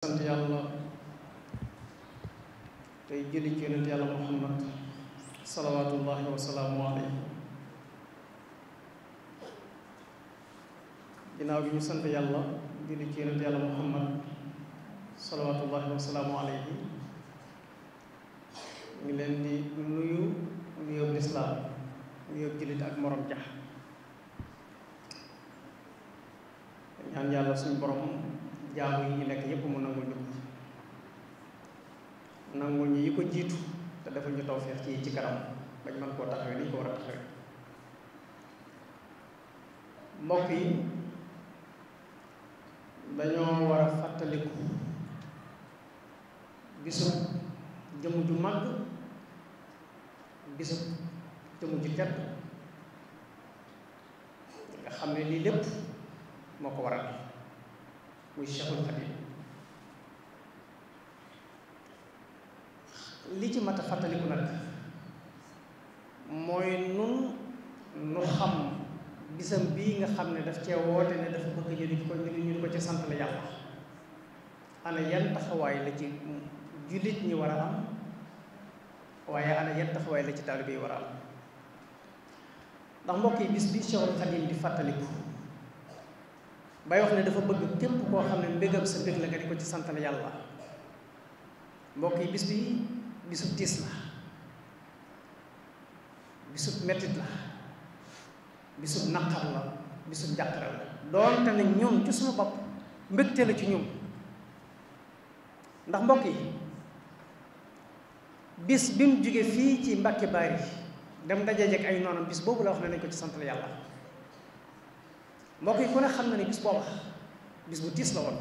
sant yàlla tey julli ci yonent yàlla muhammad salawaatullahi wa salaamu alayhi. ginnaaw bi ñu sant yàlla julli ci yonent yàlla muhammad salawaatullahi wa salaamu alayhi, ngi leen di nuyu nuyoob lislaam, nuyoob jullit ak morom jax. ñaan yàlla suñu borom jaamu yi ñu nekk yépp mu nangul ñu ko, nangul ñu yi ko jiitu te defal ñu tawfeex ci kanam bañ mën koo taxawee ni ñu ko war a taxawee. mbokk yi, dañoo war a fàttaliku bisu jëmm ju màgg, bisu jëmm ju tedd nga xam ne lii lépp moo ko waral, muy Cheikhul Khadim. li ci mat a fàttaliku nag mooy nu xam bisam bii nga xam ne daf cee woote ne dafa bëgg ñu ko ci sant la yàlla. ana yan taxawaay la ci jullit ñi war a am, waaye ana yan taxawaay la ci taalibe yi war a am. ndax mbokk yi, bis bi Cheikhul Khadim di fàttaliku bay wax ne dafa bëgg képp koo xam ne mbégam sa mbég la nga di ko ci sant la yàlla. mbokk yi, bis bi bisub tiis la, bisub mettit la, bisub naqar la, bisub jàqare la, doonte ne ñoom ci suñu bopp mbégte la ci ñoom. ndax mbokk yi, bis bi mu jóge fii ci Mbàkke Baari dem dajeek ay noonam, bis boobu la wax ne nañ ko ci sant la yàlla. mbokk yi, ku ne xam na ne bis booba bis bu tiis la woon,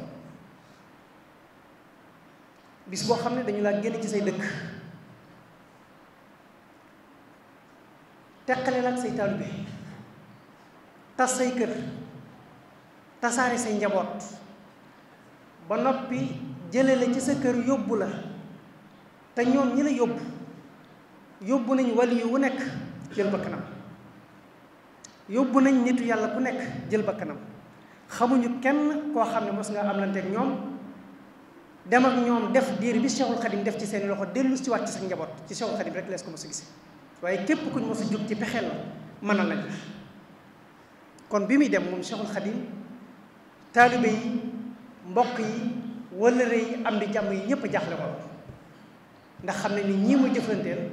bis boo xam ne dañu laa génn ci say dëkk, teqale la ak say taalibe, tas say kër, tasaare say njaboot, ba noppi jële la ci sa kër yóbbu la. te ñoom ñi la yóbbu nañ waliyu wu nekk jël bakkanam, yóbbu nañ nitu yàlla ku nekk jël bakkanam. xamuñu kenn koo xam ne mos nga amlanteeg ñoom, dem ak ñoom def diir bi Cheikhul Khadim def ci seen loxo dellu si waat ci sa njaboot. ci Cheikhul Khadim rek lees ko mos a gis, waaye képp kuñ mos a jóg ci pexeel la mënal nañ la. kon bi muy dem moom Cheikhul Khadim, taalibe yi, mbokk yi, wëllëre yi, am di jàmm yi ñëpp a jaaxle ko, ndax xam ne ni ñii mu jëflanteel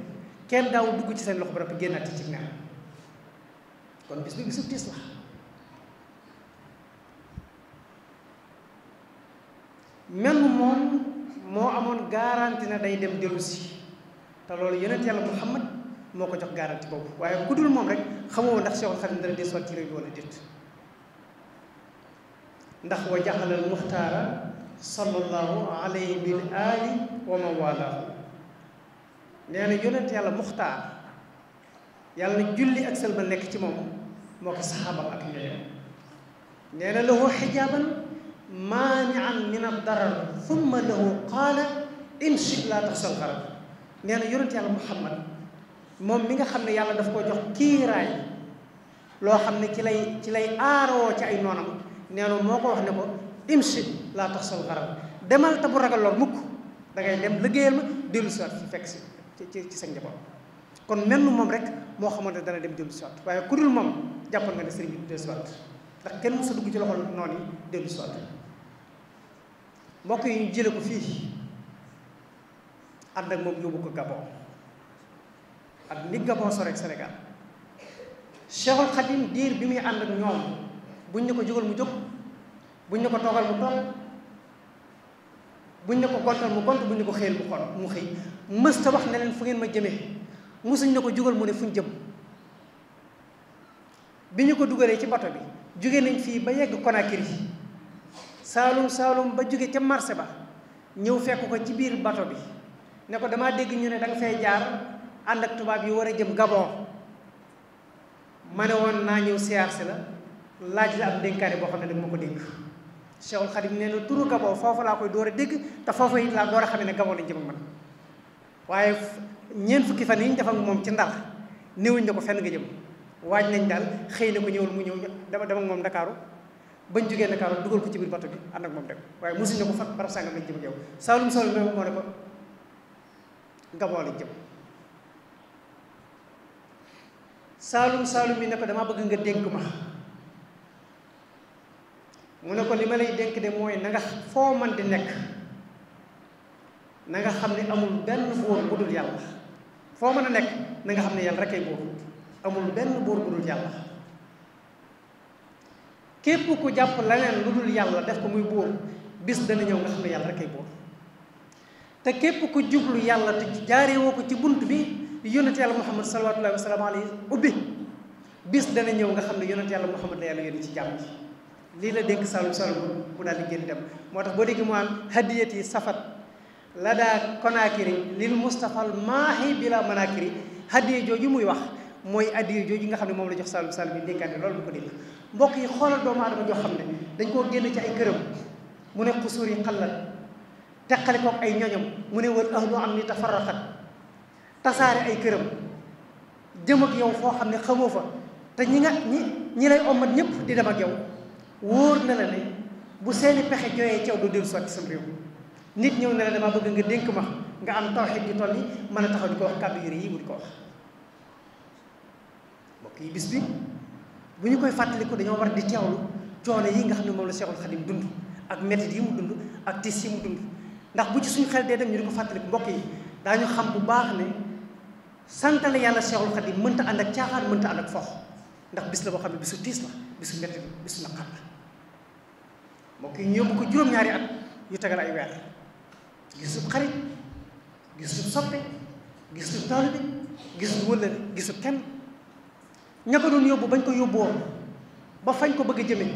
kenn daaw dugg ci seen loxo ba noppi génnaat ci neen. kon bis bi bisu tiis la. menn moom moo amoon garanti na day dem dellu si, te loolu yonent yàlla Muhammad moo ko jox garanti boobu. waaye ku dul moom rek xamoo ndax Cheikhul Khadim dana des ci réew mi wala déet. ndax wa jaxalal muxtaara sallallahu alayhi bil ali wa man walaahu. nee na yonent yàlla muxtaar, yàlla na julli ak sëlma nekk ci moom, moo ko saxaabam ak ñoom. nee na lahu xijaaban maanian min ad-darar thumma lahu qaala imshi laa taxsal xarar. nee na yonent yàlla Muhammad moom mi nga xam ne yàlla daf ko jox kiiraay loo xam ne ci lay aaroo ci ay noonam, nee na moo ko wax ne ko imshi laa taxsal xarar, demal te bu ragal lor mukk, da ngay dem liggéeyal ma dellu si waat fi fekk si ci sa njaboot. kon menn moom rek moo xamoon ne dana dem dellu si waat, waaye ku dul moom jàppoon nga ne sëriñ bi dellu si waat, ndax kenn mësa dugg ci loxol noonu yi dellu si waat. mbokk yi, ñu jële ko fii ànd ak moom yóbbu ko Gabon, ak ni Gabon sore ak Sénégal. Cheikhul Khadim diir bi muy ànd ak ñoom, buñ ne ko jógal mu jóg, buñ ne ko toogal mu toog, buñ ne ko gontal mu gont, buñ ne ko xëyal mu xëy. mës ta wax ne leen fu ngeen ma jëmee, mësuñ ne ko jógal mu ne fuñ jëm. bi ñu ko dugalee ci bato bi, jóge nañ fii ba yegg Conakry, saalum ba jóge ca marché ba ñëw fekk ko ci biir bato bi ne ko damaa dégg ñu ne danga fay jaar ànd ak tubaab yi war a jëm Gabon. ma ne woon naa ñëw siyaar si la, laaj la am dénkaane boo xam ne danga ma ko dégg. Cheikhul Khadim nee na turu Gabon foofu laa koy door a dégg, te foofu it laa door a xam ne Gabon lañ jëm ak man. waaye ñeent fukki fan yi ñu def ak moom ci Ndar néewuñ ne ko fenn nga jëm, waaj nañ daal xëy na ko ñëwul mu ñëw dama ak moom Ndakaaru bañ jógee Ndakaaru dugal ko ci biir bato bi ànd ak moom dem waaye mosuñ ne ko fat barab sàngam lañ jëm ak yow Saalum Saalum bi moo ne ko Gabon lañ jëm. Saalum Saalum yi ne ko damaa bëgg nga dénk ma mu ne ko li ma lay dénk de mooy na nga foo man di nekk na nga xam ne amul benn buur bu dul yàlla foo mën a nekk na nga xam ne yàlla rek ay buur amul benn buur bu dul yàlla képp ku jàpp leneen lu dul yàlla def ko muy buur bis dana ñëw nga xam ne yàlla rek ay buur te képp ku jublu yàlla te jaaree woo ko ci bunt bi yonent yàlla Muhammad sallallahu wa sallam alayhi ubbi bis dana ñëw nga xam ne yonent yàlla Muhammad la yàlla yónni ci jàmm ji lii la dénk Saalum Saalum bu daal di génn dem moo tax boo déggee mu am hadiyat yi safat la daa konaakiri lil mustafal maahi bila manakiri hadiya jooju muy wax mooy hadiya jooju nga xam ne moom la jox Saalum Saalum yi dénkaane loolu bu ko dégg mbokk yi xoolal doomu aadama joo xam ne dañ koo génn ci ay këram mu ne xusuur yi xallat teqale kook ay ñoñom mu ne wal ahlu am ni tafarraqat tasaare ay këram jëm ak yow foo xam ne xamoo fa te ñi lay ommat ñëpp di dem ak yow wóor na la ne bu seeni pexe jooyee ceew du dellu sotti sam réew nit ñëw ne la dama bëgg nga dénk ma nga am tawxiid ju toll ni mën a taxaw di ko wax kàddu yu rëy yi mu di ko wax mbokk yi bis bi bu ñu koy fàttaliku dañoo war di teewlu coono yi nga xam ne moom la Seexul Xadim dund ak métit yi mu dund ak tis yi mu dund ndax bu ci suñu xel dee dem ñu di ko fàttaliku mbokk yi daañu xam bu baax ne santale yàlla Seexul Xadim mënta ànd ak caaxaan mënta ànd ak fox ndax bis la boo xam ne bisu tiis la bisu métti la bisu naqar la mbokk yi ñu yóbbu ko juróom-ñaari at yu tegal ay weer gisub xarit gisub soppe gisub taalibe gisub wëllëre gisub kenn ña ko doon yóbbu bañ ko yóbboo ba fañ ko bëgg a jëme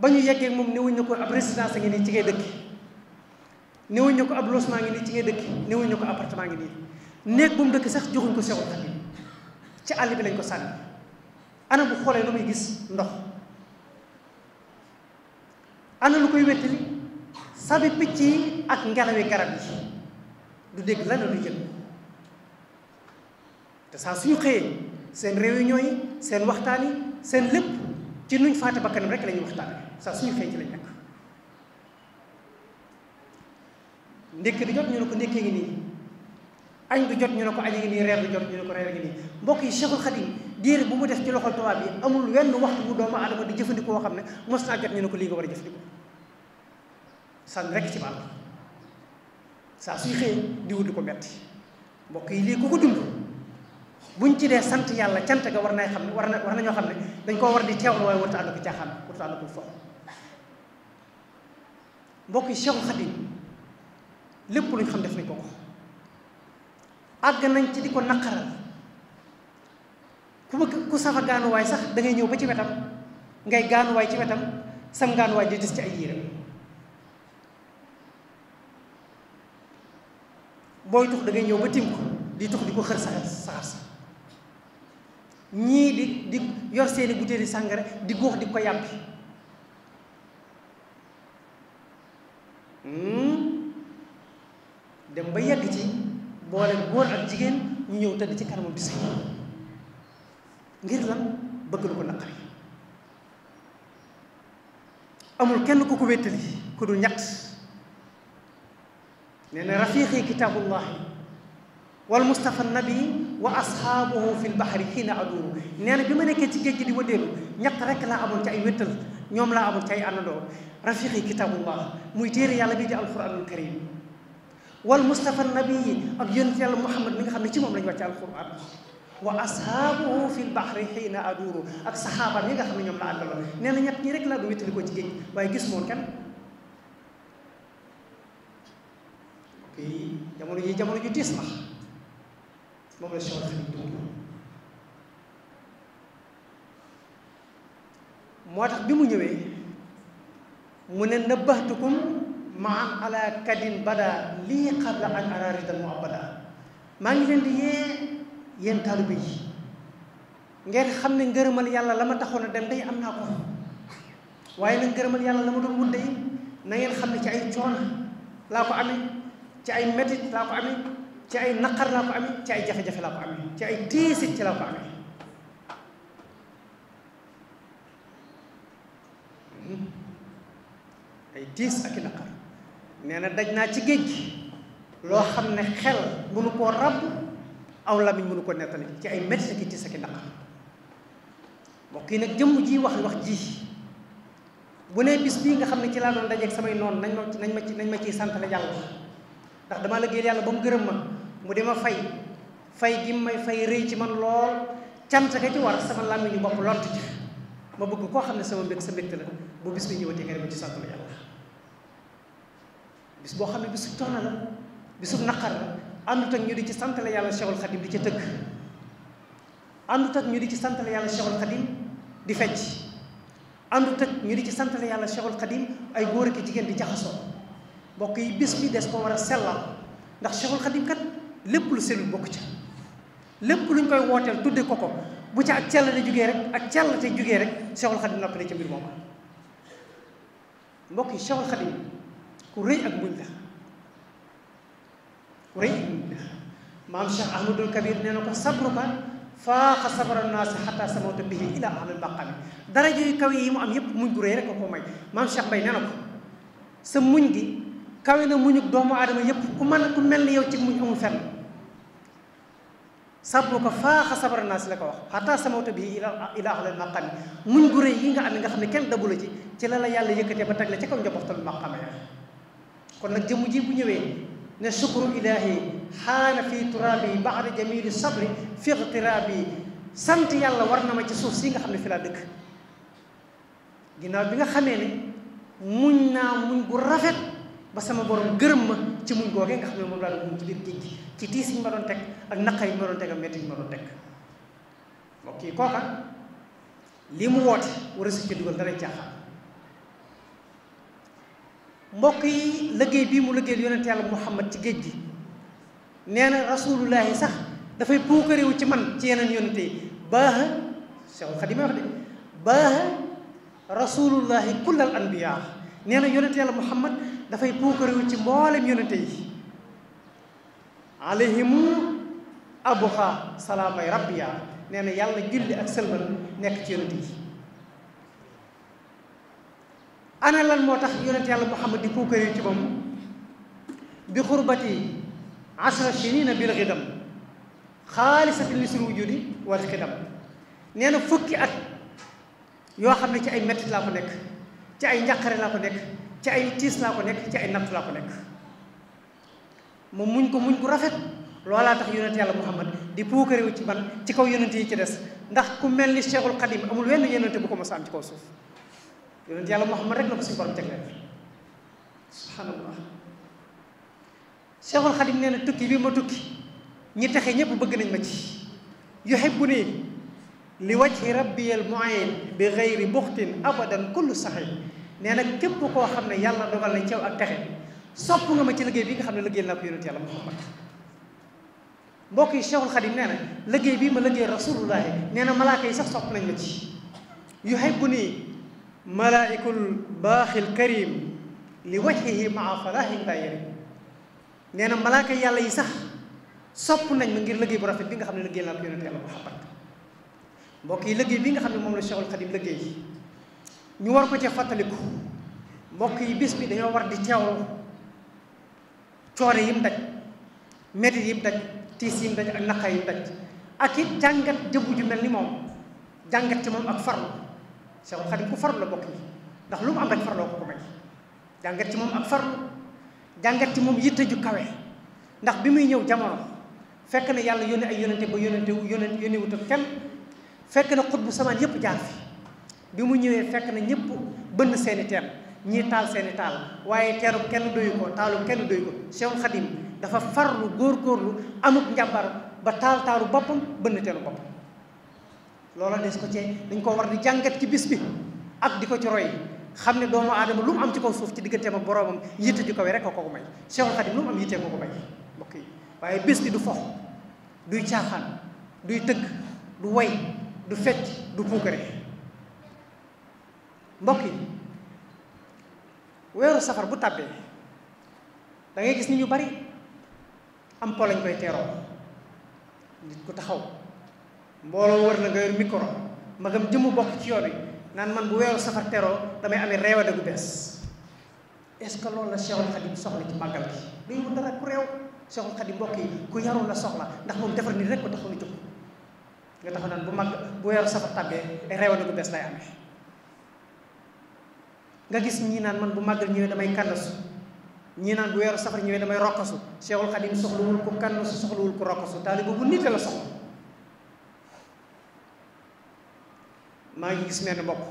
ba ñu yeggee moom newuñ na ko ab résidence a ngi nii ci ngay dëkk newuñ na ko ab logement ngi nii ci ngay dëkk newuñ na ko appartement ngi nii néeg bu mu dëkk sax joxuñ ko Seexul Xadim ci àll bi lañ ko sànni ana bu xoolee lu muy gis ndox ana lu koy wettali sabi picc yi ak ngelawi garab yi du dégg lan lu jël te saa suñu xëyee seen réunion yi seen waxtaan yi seen lépp ci nuñ faate bakkanam rek la ñuy waxtaane saa suñu xëy ci lañ nekk ndékki du jot ñu ne ko ndékkee ngi nii añ du jot ñu ne ko añ ngi nii reer du jot ñu ne ko reer ngi nii mbokk yi Cheikhul Khadim diir bu mu def ci loxol tubaab yi amul wenn waxtu bu doomu aadama di jëfandikoo xam ne mos naa jot ñu ne ko lii nga war a jëfandikoo sànni rek ci bàll saa suy xëyee di wut di ko metti mbokk yi lii ku ko dund buñ ci dee sant yàlla cant ga war nay xam ne war nañoo xam ne dañ koo war di teewlu waaye warta ànd ko caaxaan warta ànd ko fo mbokk yi Cheikhul Khadim lépp luñ xam def nañ ko ko àgg nañ ci di ko naqaral ku safa gaanuwaay sax da ngay ñëw ba ci wetam ngay gaanuwaay ci wetam sam gaanuwaay di des ci ay yéreem booy tux da ngay ñëw ba tim ko di tux di ko xër saxaar sa ñii di yor seeni butéeli sàngara di góox di ko yàmpi dem ba yegg ci boole góor ak jigéen ñu ñëw tëdd ci kanamam di sëy ngir lan bëgg lu ko naqari amul kenn ku ko wéttali ku dul ñett nee na rafiqi kitaabullahi wal mustafa nabi wa ashaabuhu fi lbahri xiina aduuru nee na bi ma nekkee ci géej gi di wëndeelu ñett rek laa amoon ci ay wéttal ñoom laa amoon ci ay àndandoo rafiqi kitaabullah muy téere yàlla bii di alquranul karim wal mustafa nabi ak yonent yàlla muhammad mi nga xam ne ci moom lañu wàcce alquran wa ashaabuhu fi lbahri xiina aduuru ak saxaaba yi nga xam ne ñoom la àndaloon nee na ñett ñi rek laa du wéttali ko ci géej waaye gis moon kenn kii jamono yi jamono ju tiis la moom la Cheikhul Khadim dund moo tax bi mu ñëwee mu ne nabbahtukum maan ala kadin bada lii qabla an ara ridal mu abada maa ngi leen di yéen taalibe yi ngeen xam ne ngërëmal yàlla la ma taxoon a dem day am naa ko waaye nag ngërëmal yàlla la ma doon wut day na ngeen xam ne ci ay coono laa ko amee ci ay métit laa ko amee ci ay naqar laa ko amee ci ay jafe-jafe laa ko amee ci ay tiisit ci laa ko amee ay tiis ak i naqar nee na daj naa ci géej gi loo xam ne xel mënu koo ràbb aw lamiñ mënu ko nettali ci ay métti ak i tiis ak i naqar mbokk yi nag jëmm ji wax ji bu ne bis bii nga xam ne ci laa doon dajeeg samay noonu nañ ma ciy santale yàlla ndax dama liggéeyal yàlla ba mu gërëm ma mu dema fay gi may fay rëy ci man lool cant ka ci war sama làmmiñu bopp lott ci ma bëgg koo xam ne sama mbég sa mbégte la bu bis bi ñëwatee nga dema ci santale yàlla bis boo xam ne bisu coono la bisu naqar la àndut ak ñu di ci santale yàlla Cheikhul Khadim di ca tëgg àndut ak ñu di ci santale yàlla Cheikhul Khadim di fecc àndut ak ñu di ci santale yàlla Cheikhul Khadim ay góor ak jigéen di jaxasoo mbokk yi bis bi des ko war a sellal ndax Cheikhul Khadim kat lépp lu sellul bokk ca lépp luñ koy wooteel tudde ko bu ca ak cell te jugee rek ak cell te jugee rek Cheikhul Khadim noppi na ca mbir moom mbokk yi Cheikhul Khadim ku rëy ak muñ la ku rëy ak muñ la maam Cheikh Ahmadul Kabir nee na ko sabruka faaxa sabara naasi xataa samawta bihi ila ahlil maqami daraja yu kaw yi mu am yépp muñ gu rëy rek ko may maam Cheikh Bay nee na ko sa muñ gi kawe na muñuk doomu aadama yépp ku mel ni yow ci muñ amul fenn sabruka faaxa sabara naasi la ko wax xataa samawta bihi ila ahlil maqami muñ gu rëy yi nga am nga xam ne kenn dabu la ci la yàlla yëkkatee ba teg la ci kaw njabootal maqama ya kon nag jëmm ji bu ñëwee ne shukru ilahi xaana fii turaabi baada jamili sabri fi iqtiraabi sant yàlla war na ma ci suuf si nga xam ne fi laa dëkk ginnaaw bi nga xamee ne muñ naa muñ gu rafet ba sama borom gërëm ma ci muñ googee nga xam ne moom laa doon muñ ci biir géej gi ci tiis yi ma doon teg ak naqar yi ma doon teg ak métti yi ma doon teg mbokk yi kooka lii mu woote war a su ci dugal dara caaxaan mbokk yi liggéey bii mu liggéeyal yonent yàlla Muhammad ci géej gi nee na rasulullahi sax dafay puukarewu ci man ci yeneen yonente yi baaxa Cheikhul Khadim wax de baaxa rasulullahi kullal anbiya nee na yonent yàlla Muhammad dafay puukarewu ci mboolem yonente yi alayhimu abuha salaamay rabbiya nee na yàlla julli ak sëlmal nekk ci yonente yi ana lan moo tax yonent yàlla Muhammad di puukarewu ci moom bi xurbati ashra sinina bil xidam xaalisatin li sul wujudi wal xidam nee na fukki at yoo xam ne ci ay mettit laa ko nekk ci ay njàqare laa ko nekk ci ay tiis laa ko nekk ci ay natt laa ko nekk moom muñ ko muñ ku rafet loolaa tax yonent yàlla Muhammad di puukarewu ci man ci kaw yonent yi ci des ndax ku mel ni Cheikhul Khadim amul wenn yonente bu ko mos a am ci kaw suuf yonent yàlla Muhammad rek la ko suñu borom jagleel subhanallah Cheikhul Khadim nee na tukki bi ma tukki ñi texe ñëpp bëgg nañ ma ci yuhibbu nii li wajhi rabbiyal mu'in bi ghayri buxtin abadan kullu saxi nee na képp koo xam ne yàlla dogal na ceew ak texe sopp nga ma ci liggéey bi nga xam ne liggéeyal naa ko yonent yàlla Muhammad mbokk yi Cheikhul Khadim nee na liggéey bii ma liggéey rasulullahi nee na malaaka yi sax sopp nañ ma ci yuhibbu nii malaikul baaxil karim li wajhihi maa falahin la yari nee na malaaka yàlla yi sax sopp nañ ma ngir liggéey bu rafet bi nga xam ne liggéey naa ko yonent yàlla Muhammad mbokk yi liggéey bi nga xam ne moom la Cheikhul Khadim liggéey ñu war ko ci fàttaliku mbokk yi bis bi dañoo war di teewlu coore yim daj métit yim daj tiis yim daj ak naqar yim daj ak it jàngat jëmm ju mel ni moom jàngat ci moom ak farlu Cheikhul Khadim ku farlu la bokk yi ndax lu mu am rek farloo ko may jàngat ci moom ak farlu jàngat ci moom yitte ju kawe ndax bi muy ñëw jamono fekk na yàlla yónni ay yónente ba yónni wutal kenn fekk na xut bu samaan yépp jaar fi bi mu ñëwee fekk na ñëpp bënn seeni teen ñii taal seeni taal waaye teeru kenn doyu ko taalu kenn doyu ko Cheikhul Khadim dafa farlu góorgóorlu amut njàmbar ba taalu boppam bënn teelu boppam loola des ko ci dañ ko war di jàngat ci bis bi ak di ko ci roy xam ne doomu aadama lu mu am ci kaw suuf ci digganteem ak boroomam yitte ju kawe rek ko ko may Cheikhul Khadim lu mu am yittee ko ko may mbokk yi waaye bis bi du fox duy caaxaan duy tëgg du way du fecc du puukare mbokk yi weeru safar bu tàbbee da ngay gis ni ñu bari am po lañ koy teeroo nit ku taxaw mbooloo wër na nga yor micro magam jëmu bokk ci yoon wi naan man bu weeru safar teroo damay amee reewade gu bees est-ce que loolu la Cheikhul Khadim soxla ci màggal gi day wut dara ku réew. Cheikhul Khadim mbokk yi ku yarul la soxla ndax moom defar nit rek ko taxaw na jóg nga taxaw naan bu weeru safar tàbbee reewande gu bees lay amee nga gis ñii naan man bu màggal ñëwee damay kànnasu ñii naan bu weeru safar ñëwee damay rokkasu. Cheikhul Khadim soxlawul ku kànnasu soxlawul ku rokkasu taalibe bu nite la soxla. maa ngi gis mel ni mbokk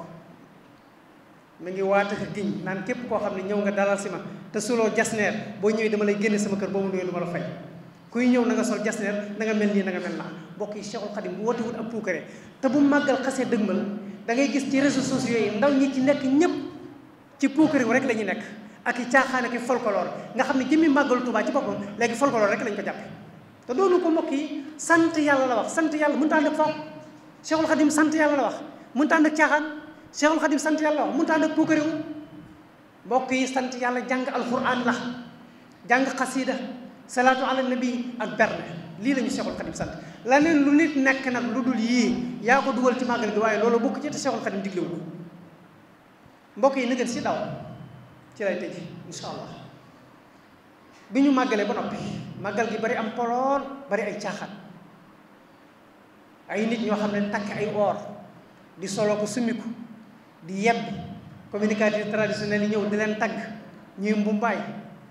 mi ngi waata ka giñ naan képp koo xam ne ñëw nga dalal si ma te suloo jasneer boo ñëwee dama lay génne sama kër boo mu nuyoo du ma la fay. kuy ñëw na nga sol jasneer na nga mel nii na nga mel naa. mbokk yi Cheikhul Khadim bu wootewut ab puukare te bu màggal xasee dëgmal da ngay gis ci réseaux sociaux yi ndaw ñi ci nekk ñëpp ci puukare rek la ñu nekk ak i caaxaan ak i folklore nga xam ne jëmmi màggalu Tuubaa ci boppam léegi folklore rek lañ ko jàppe te doonu ko mbokk yi sant yàlla la wax. sant yàlla mënut a ànd ak foofu. Cheikhul Khadim sant yàlla la wax mënut a ànd ak caaxaan. Cheikhul Khadim sant yàlla la wax mënut a ànd ak puukare wu. mbokk yi sant yàlla jàng alquran la jàng xasida salaatu ala nabi ak berne lii la ñu Cheikhul Khadim sant. leneen lu nit nekk nag lu dul yii yaa ko dugal ci màggal gi waaye loolu bokk ci te Cheikhul Khadim diglewu ko. mbokk yi na ngeen si daw ci lay tëj insha allah. bi ñu màggalee ba noppi màggal gi bari am poloon bari ay caaxaan ay nit ñoo xam ne takk ay or di solo ko summiku di yebb communicateur traditionnel yi ñëw di leen tagg ñuy mbumbaay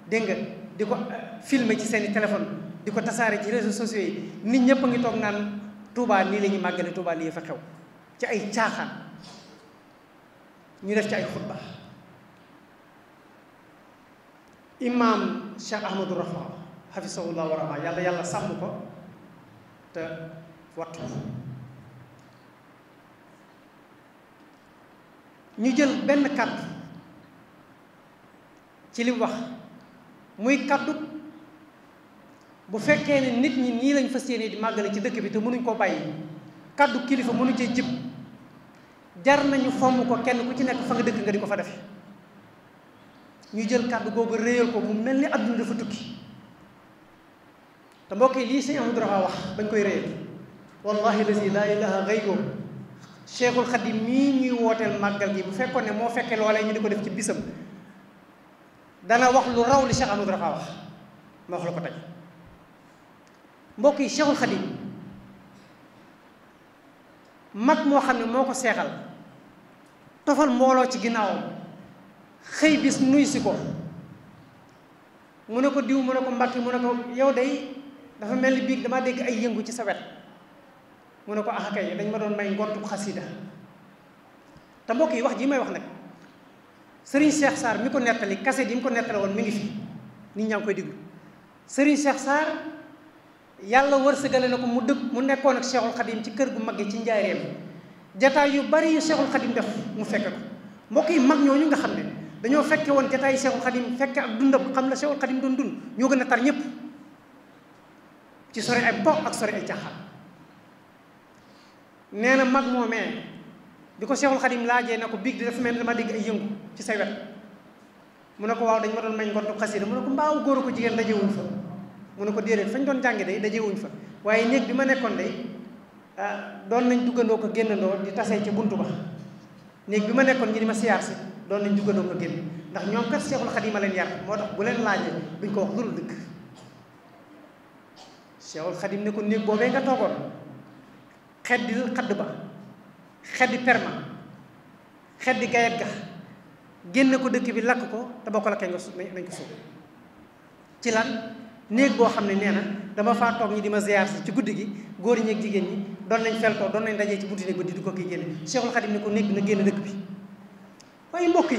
dégg nga di ko filmer ci seeni téléphone di ko tasaare ci réseaux sociaux yi nit ñëpp a ngi toog naan Touba nii la ñuy màggale Touba lii fa xew ci ay caaxaan ñu def ci ay xutba. imam Cheikh Ahmadou Rafa hafisahullah wa rahma yàlla sàmm ko te wattu ñu jël benn kàddu ci li mu wax muy kàddu bu fekkee ne nit ñi nii lañ fas yéene di màggale ci dëkk bi te mënuñ koo bàyyi kàddu kilifa mënu cee jib jar nañu fomm ko kenn ku ci nekk fa nga dëkk nga di ko fa defe ñu jël kàddu googu réyal ko mu mel ni adduna dafa tukki te mbokk yi lii sëñ Amadou Rafa wax bañ koy réyal wallahi lazi laa ilaha gayruhu Cheikhul Khadim mii ñuy wooteel màggal gi bu fekkoon ne moo fekkee loolee ñu di ko def ci bisam dana wax lu raw li Cheikh Amadou Rafa wax ma wax la ko tey mbokk yi Cheikhul Khadim mag moo xam ne moo ko seexal tofal mbooloo ci ginnaawam xëy bis nuy si ko mu ne ko diw mu ne ko mbàkki mu ne ko yow day dafa mel ni biig damaa dégg ay yëngu ci sa wet mu ne ko ah kay dañ ma doon may ngontu xasida te mbokk yi wax ji may wax nag Serigne Cheikh Sarr mi ko nettali kaset yi mu ko nettali woon mi ngi fi nit ñaa ngi koy diglu Serigne Cheikh Sarr yàlla wërsëgale na ko mu nekkoon ak Cheikhul Khadim ci kër gu mag gi ci njaareem jataay yu bari yu Cheikhul Khadim def mu fekke ko mbokk yi mag ñooñu nga xam ne dañoo fekke woon jataay Cheikhul Khadim fekke ak dundam xam la Cheikhul Khadim doon dund ñoo gën a tar ñëpp ci sori ay po ak sori ay caaxaan. nee na mag moomee bi ko Cheikhul Khadim laajee na ko biig di dafa mel ni dama dégg ay yëngu ci say wet mu ne ko waaw dañ ma doon may ngontu xasida mu ne ko mbaaw góor ko jigéen dajewuñ fa mu ne ko déedéet fañ doon jànge day dajewuñ fa waaye néeg bi ma nekkoon day doon nañ duggandoo ko génnandoo di tasee ci buntu ba néeg bi ma nekkoon ñi di ma siyaar si doon nañ duggandoo ko génn ndax ñoom kat Cheikhul Khadim a leen yar moo tax bu leen laajee duñ ko wax dul dëgg Cheikhul Khadim ne ko néeg boobee nga toogoon xeddi xadd ba xeddi perma xeddi gayet ga génn ko dëkk bi lakk ko te boo ko lakkee nga nañ ko suuf ci lan néeg boo xam ne nee na dama faa toog ñi di ma ziar si ci guddi gi góor ñi ak jigéen ñi doon nañ feltoo doon nañ dajee ci bunti néeg ba di ko kii génne Cheikhul Khadim ne ko néeg bi na génn dëkk bi waaye mbokk yi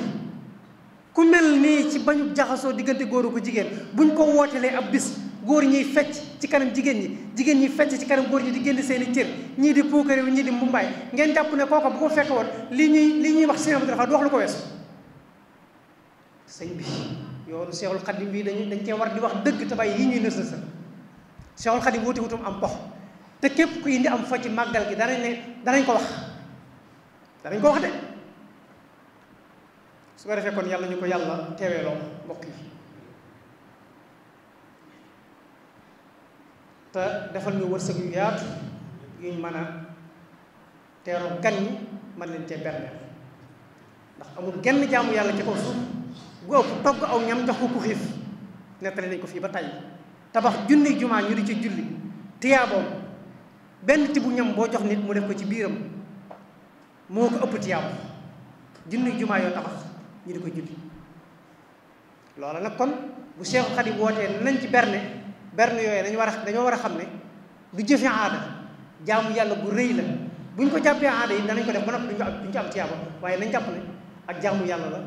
ku mel nii ci bañu jaxasoo diggante góoru ko jigéen buñ ko wootelee ab bis góor ñiy fecc ci kanam jigéen ñi jigéen ñi fecc ci kanam góor ñi di génn seeni cër ñii di puukare wi ñii di mbumbaay ngeen jàpp ne kooka bu ko fekk woon li ñuy wax Sëñ Abdou Rafa du wax lu ko weesu sëñ bi yoonu Cheikhul Khadim bi dañ cee war di wax dëgg te bàyyi yi ñuy nës sa Cheikhul Khadim wuti wutum am pox te képp ku indi am fo ci màggal gi danañ ko wax de su ko defee kon yàlla ñu ko yàlla teeweeloo mbokk yi te defal ñu wërsëg yu yaatu yuñ mën a teeroo gan ñi mën leen cee berneel ndax amul genn jaamu yàlla ci kaw suuf gu ëpp togg aw ñam jox ko ku xiif nettali nañ ko fii ba tey tabax junni jumaa ñu di ci julli tiyaaboom benn tibu ñam boo jox nit mu def ko ci biiram moo ko ëpp tiyaabo junni jumaa yoo tabax ñu di ko julli loola nag kon bu Seexu Xadim wootee nañ ci berne yooyu dañoo war a xam ne du jëfe aada jaamu yàlla bu rëy la buñ ko jàppee aada yi danañ ko def ba noppi duñ ci am tiyaabo waaye nañ jàpp ne ak jaamu yàlla la